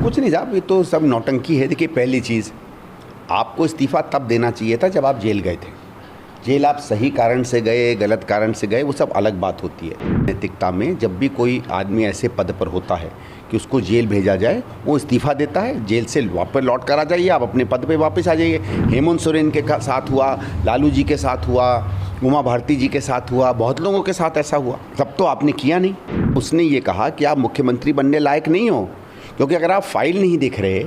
कुछ नहीं साहब, ये तो सब नौटंकी है। देखिए, पहली चीज़, आपको इस्तीफ़ा तब देना चाहिए था जब आप जेल गए थे। जेल आप सही कारण से गए, गलत कारण से गए, वो सब अलग बात होती है। नैतिकता में जब भी कोई आदमी ऐसे पद पर होता है कि उसको जेल भेजा जाए, वो इस्तीफ़ा देता है, जेल से वापस लौट कर आ जाइए, आप अपने पद पे वापस आ जाइए। हेमंत सोरेन के साथ हुआ, लालू जी के साथ हुआ, उमा भारती जी के साथ हुआ, बहुत लोगों के साथ ऐसा हुआ। तब तो आपने किया नहीं। उसने ये कहा कि आप मुख्यमंत्री बनने लायक नहीं हो, क्योंकि अगर आप फाइल नहीं देख रहे,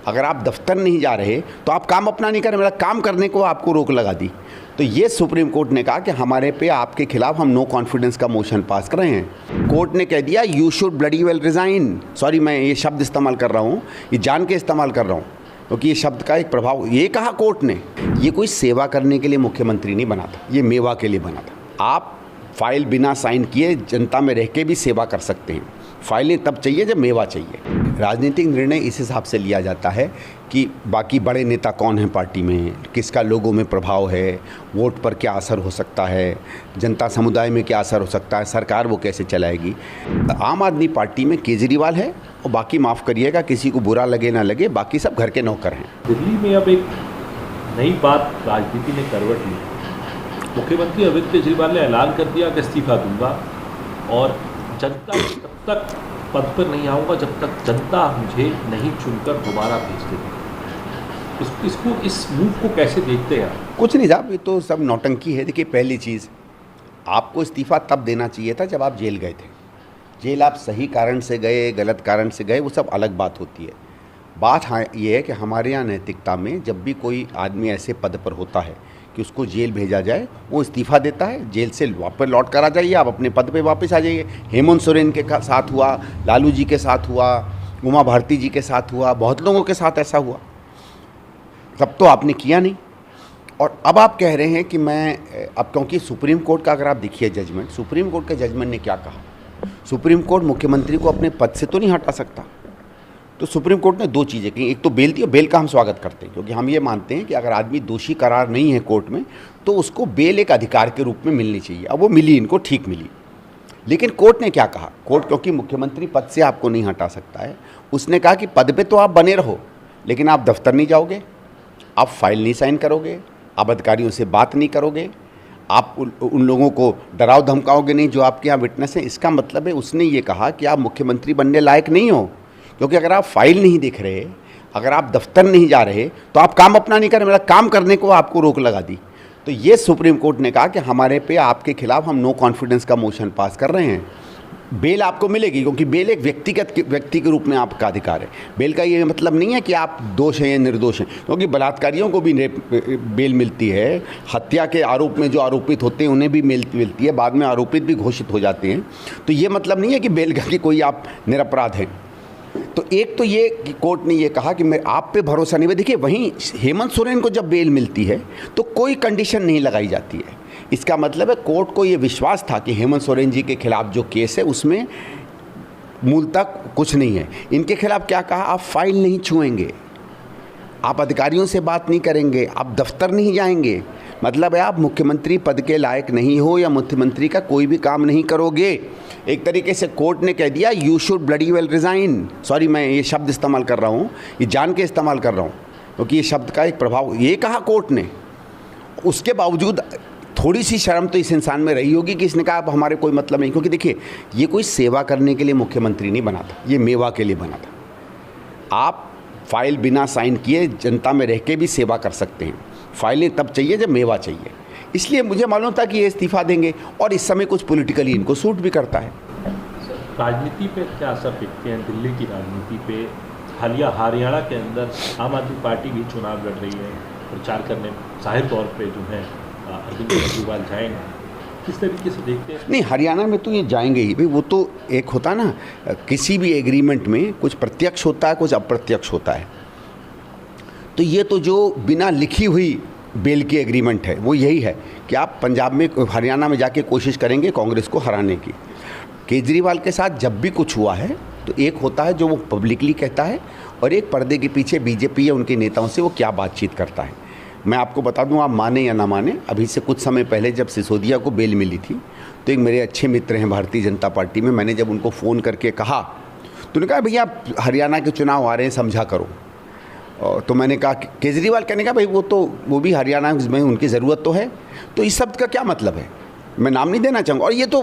अगर आप दफ्तर नहीं जा रहे, तो आप काम अपना नहीं कर रहे। मतलब काम करने को आपको रोक लगा दी। तो ये सुप्रीम कोर्ट ने कहा कि हमारे पे आपके खिलाफ हम नो कॉन्फिडेंस का मोशन पास कर रहे हैं। कोर्ट ने कह दिया you should bloody well resign. Sorry, मैं ये शब्द इस्तेमाल कर रहा हूँ, ये जान के इस्तेमाल कर रहा हूँ, क्योंकि ये शब्द का एक प्रभाव, ये कहा कोर्ट ने। ये कोई सेवा करने के लिए मुख्यमंत्री नहीं बना था, ये मेवा के लिए बना था। आप फाइल बिना साइन किए जनता में रह के भी सेवा कर सकते हैं। फाइलें तब चाहिए जब मेवा चाहिए। राजनीतिक निर्णय इस हिसाब से लिया जाता है कि बाकी बड़े नेता कौन हैं पार्टी में, किसका लोगों में प्रभाव है, वोट पर क्या असर हो सकता है, जनता समुदाय में क्या असर हो सकता है, सरकार वो कैसे चलाएगी। आम आदमी पार्टी में केजरीवाल है और बाकी, माफ़ करिएगा, किसी को बुरा लगे ना लगे, बाकी सब घर के नौकर हैं। दिल्ली में अब एक नई बात राजनीति ने करवट ली। मुख्यमंत्री अरविंद केजरीवाल ने ऐलान कर दिया कि इस्तीफा दूंगा और जनता तब तक पद पर नहीं आऊँगा जब तक जनता मुझे नहीं चुनकर दोबारा भेज देगी। इसको, इस मूव को कैसे देखते हैं आप? कुछ नहीं साहब, ये तो सब नौटंकी है। देखिए, पहली चीज़, आपको इस्तीफ़ा तब देना चाहिए था जब आप जेल गए थे। जेल आप सही कारण से गए, गलत कारण से गए, वो सब अलग बात होती है। बात हाँ ये है कि हमारे यहाँ नैतिकता में जब भी कोई आदमी ऐसे पद पर होता है कि उसको जेल भेजा जाए, वो इस्तीफ़ा देता है, जेल से वापस लौट कर आ जाइए, आप अपने पद पे वापस आ जाइए। हेमंत सोरेन के साथ हुआ, लालू जी के साथ हुआ, उमा भारती जी के साथ हुआ, बहुत लोगों के साथ ऐसा हुआ। तब तो आपने किया नहीं। और अब आप कह रहे हैं कि मैं अब, क्योंकि सुप्रीम कोर्ट का अगर आप देखिए जजमेंट, सुप्रीम कोर्ट के जजमेंट ने क्या कहा। सुप्रीम कोर्ट मुख्यमंत्री को अपने पद से तो नहीं हटा सकता। तो सुप्रीम कोर्ट ने दो चीज़ें कही। एक तो बेल दी, और बेल का हम स्वागत करते हैं, क्योंकि हम ये मानते हैं कि अगर आदमी दोषी करार नहीं है कोर्ट में, तो उसको बेल एक अधिकार के रूप में मिलनी चाहिए। अब वो मिली, इनको ठीक मिली। लेकिन कोर्ट ने क्या कहा, कोर्ट क्योंकि मुख्यमंत्री पद से आपको नहीं हटा सकता है, उसने कहा कि पद पे तो आप बने रहो, लेकिन आप दफ्तर नहीं जाओगे, आप फाइल नहीं साइन करोगे, आप अधिकारियों से बात नहीं करोगे, आप उन लोगों को डराओ धमकाओगे नहीं जो आपके यहाँ विटनेस हैं। इसका मतलब है उसने ये कहा कि आप मुख्यमंत्री बनने लायक नहीं हो, क्योंकि अगर आप फाइल नहीं देख रहे, अगर आप दफ्तर नहीं जा रहे, तो आप काम अपना नहीं कर रहे। मतलब काम करने को आपको रोक लगा दी। तो ये सुप्रीम कोर्ट ने कहा कि हमारे पे आपके खिलाफ हम नो कॉन्फिडेंस का मोशन पास कर रहे हैं। बेल आपको मिलेगी, क्योंकि बेल एक व्यक्ति के रूप में आपका अधिकार है। बेल का ये मतलब नहीं है कि आप दोष हैं या निर्दोष हैं, क्योंकि बलात्कारियों को भी बेल मिलती है, हत्या के आरोप में जो आरोपित होते हैं उन्हें भी मिलती है, बाद में आरोपित भी घोषित हो जाते हैं। तो ये मतलब नहीं है कि बेल का कि कोई आप निरपराध हैं। तो एक तो ये कि कोर्ट ने ये कहा कि मैं आप पे भरोसा नहीं है। देखिए, वहीं हेमंत सोरेन को जब बेल मिलती है तो कोई कंडीशन नहीं लगाई जाती है। इसका मतलब है कोर्ट को ये विश्वास था कि हेमंत सोरेन जी के खिलाफ जो केस है उसमें मूलतः कुछ नहीं है। इनके खिलाफ क्या कहा, आप फाइल नहीं छुएंगे, आप अधिकारियों से बात नहीं करेंगे, आप दफ्तर नहीं जाएंगे। मतलब है आप मुख्यमंत्री पद के लायक नहीं हो या मुख्यमंत्री का कोई भी काम नहीं करोगे। एक तरीके से कोर्ट ने कह दिया you should bloody well resign. Sorry, मैं ये शब्द इस्तेमाल कर रहा हूँ, ये जान के इस्तेमाल कर रहा हूँ, क्योंकि ये शब्द का एक प्रभाव, ये कहा कोर्ट ने। उसके बावजूद थोड़ी सी शर्म तो इस इंसान में रही होगी कि इसने कहा अब हमारे कोई मतलब नहीं। क्योंकि देखिए, ये कोई सेवा करने के लिए मुख्यमंत्री नहीं बना था, ये मेवा के लिए बना था। आप फाइल बिना साइन किए जनता में रह के भी सेवा कर सकते हैं। फाइलें तब चाहिए जब मेवा चाहिए। इसलिए मुझे मालूम था कि ये इस्तीफ़ा देंगे, और इस समय कुछ पॉलिटिकली इनको सूट भी करता है। राजनीति पे क्या असर देखते हैं, दिल्ली की राजनीति पे? हालिया हरियाणा के अंदर आम आदमी पार्टी भी चुनाव लड़ रही है, प्रचार करने जाहिर तौर पे जो है अरविंद केजरीवाल जाएंगे, किस तरीके से देखते हैं? नहीं, हरियाणा में तो ये जाएंगे ही भाई। वो तो एक होता ना, किसी भी एग्रीमेंट में कुछ प्रत्यक्ष होता है, कुछ अप्रत्यक्ष होता है। तो ये तो जो बिना लिखी हुई बेल की एग्रीमेंट है वो यही है कि आप पंजाब में, हरियाणा में जाके कोशिश करेंगे कांग्रेस को हराने की। केजरीवाल के साथ जब भी कुछ हुआ है तो एक होता है जो वो पब्लिकली कहता है, और एक पर्दे के पीछे बीजेपी या उनके नेताओं से वो क्या बातचीत करता है। मैं आपको बता दूं, आप माने या ना माने, अभी से कुछ समय पहले जब सिसोदिया को बेल मिली थी, तो एक मेरे अच्छे मित्र हैं भारतीय जनता पार्टी में, मैंने जब उनको फ़ोन करके कहा तो उन्होंने कहा भैया हरियाणा के चुनाव आ रहे हैं, समझा करो। तो मैंने कहा केजरीवाल कहने का भाई वो भी हरियाणा में उनकी ज़रूरत तो है, तो इस शब्द का क्या मतलब है, मैं नाम नहीं देना चाहूँगा। और ये तो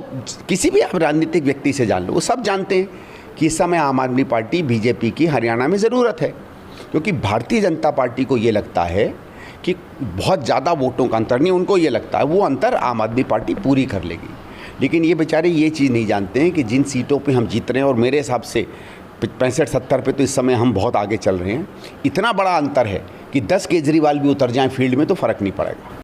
किसी भी आप राजनीतिक व्यक्ति से जान लो, वो सब जानते हैं कि इस समय आम आदमी पार्टी बीजेपी की हरियाणा में ज़रूरत है, क्योंकि भारतीय जनता पार्टी को ये लगता है कि बहुत ज़्यादा वोटों का अंतर नहीं, उनको ये लगता है वो अंतर आम आदमी पार्टी पूरी कर लेगी। लेकिन ये बेचारे ये चीज़ नहीं जानते हैं कि जिन सीटों पे हम जीत रहे हैं, और मेरे हिसाब से 65-70 पे तो इस समय हम बहुत आगे चल रहे हैं, इतना बड़ा अंतर है कि 10 केजरीवाल भी उतर जाएं फील्ड में तो फ़र्क नहीं पड़ेगा।